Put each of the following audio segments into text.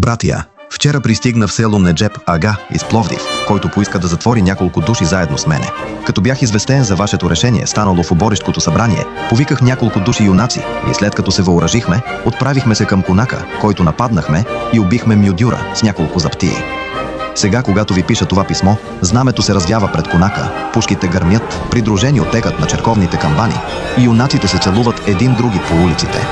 Братия, вчера пристигна в село Неджеп Ага из Пловдив, който поиска да затвори няколко души заедно с мене. Като бях известен за вашето решение, станало в оборищкото събрание, повиках няколко души юнаци и след като се въоръжихме, отправихме се към Конака, който нападнахме и убихме Мюдюра с няколко заптии. Сега, когато ви пиша това писмо, знамето се развява пред Конака, пушките гърмят, придружени от текът на черковните камбани и юнаците се целуват един други по улиците.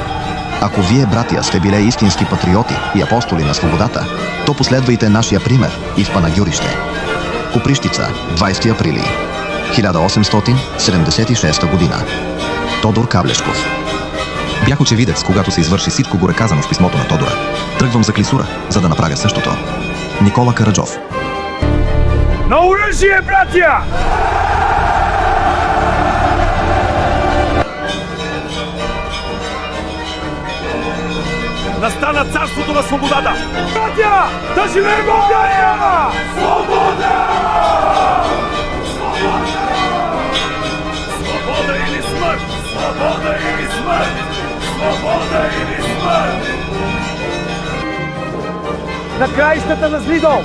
Ако вие, братия, сте били истински патриоти и апостоли на свободата, то последвайте нашия пример и в Панагюрище. Коприщица, 20 априли 1876 година. Тодор Каблешков. Бях очевидец, когато се извърши всичко горе казано в писмото на Тодора. Тръгвам за Клисура, за да направя същото. Никола Караджов. На оръжие, братия! Настана царството на свободата! Братя! Да живее България! Свобода! Свобода! Свобода или смърт! Свобода или смърт! Свобода или смърт! На краищата на Злидол!